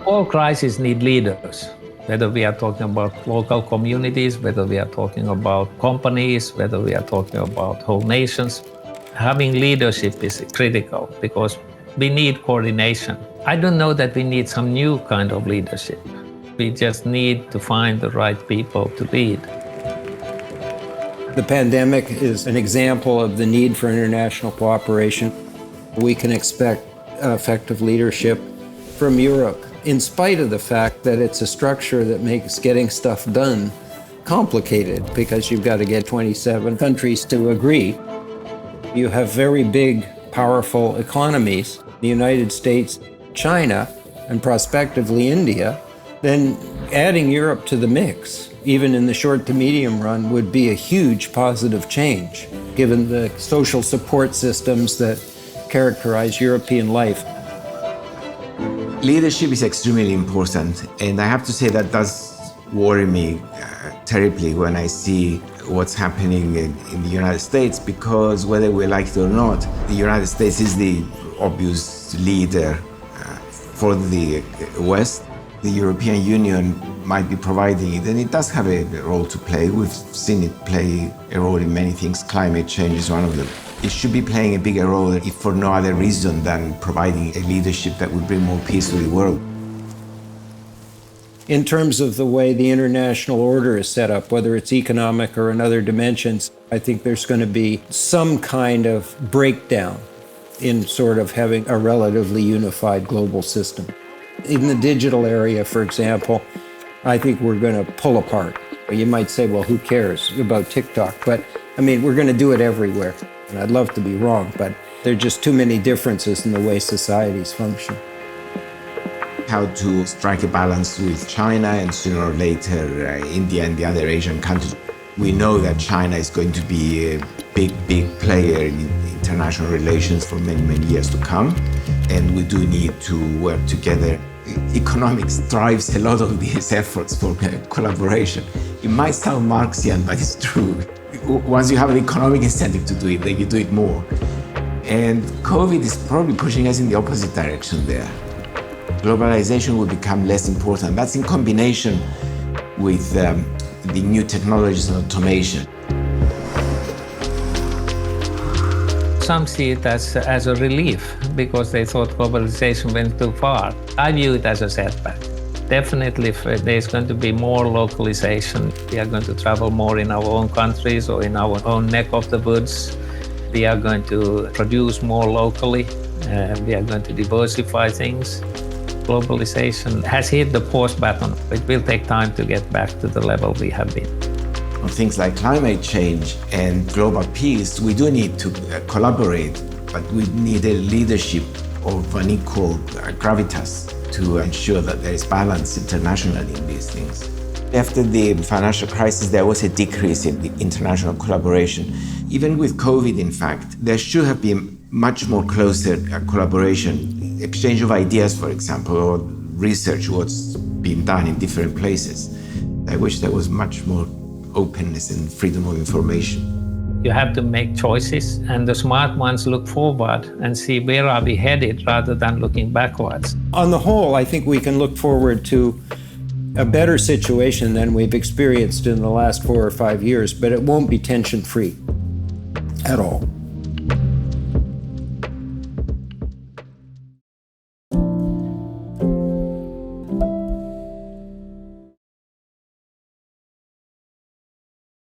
All crises need leaders, whether we are talking about local communities, whether we are talking about companies, whether we are talking about whole nations. Having leadership is critical because we need coordination. I don't know that we need some new kind of leadership. We just need to find the right people to lead. The pandemic is an example of the need for international cooperation. We can expect effective leadership from Europe, in spite of the fact that it's a structure that makes getting stuff done complicated because you've got to get 27 countries to agree. You have very big, powerful economies, the United States, China, and prospectively India. Then adding Europe to the mix, even in the short to medium run, would be a huge positive change, given the social support systems that characterize European life. Leadership is extremely important, and I have to say that does worry me terribly when I see what's happening in the United States, because whether we like it or not, the United States is the obvious leader for the West. The European Union might be providing it, and it does have a role to play. We've seen it play a role in many things. Climate change is one of them. It should be playing a bigger role, if for no other reason than providing a leadership that would bring more peace to the world. In terms of the way the international order is set up, whether it's economic or in other dimensions, I think there's going to be some kind of breakdown in sort of having a relatively unified global system. In the digital area, for example, I think we're going to pull apart. You might say, well, who cares about TikTok? But I mean, we're going to do it everywhere. And I'd love to be wrong, but there are just too many differences in the way societies function. How to strike a balance with China and sooner or later India and the other Asian countries. We know that China is going to be a big player in international relations for many, many years to come. And we do need to work together. Economics drives a lot of these efforts for collaboration. It might sound Marxian, but it's true. Once you have an economic incentive to do it, then you do it more. And COVID is probably pushing us in the opposite direction there. Globalization will become less important. That's in combination with the new technologies and automation. Some see it as a relief because they thought globalization went too far. I view it as a setback. Definitely, if there's going to be more localization, we are going to travel more in our own countries or in our own neck of the woods. We are going to produce more locally. We are going to diversify things. Globalization has hit the pause button. It will take time to get back to the level we have been. On things like climate change and global peace, we do need to collaborate, but we need a leadership of an equal gravitas to ensure that there is balance internationally in these things. After the financial crisis, there was a decrease in the international collaboration. Even with COVID, in fact, there should have been much more closer collaboration, exchange of ideas, for example, or research what's being done in different places. I wish there was much more openness and freedom of information. You have to make choices, and the smart ones look forward and see where are we headed rather than looking backwards. On the whole, I think we can look forward to a better situation than we've experienced in the last 4 or 5 years, but it won't be tension-free at all.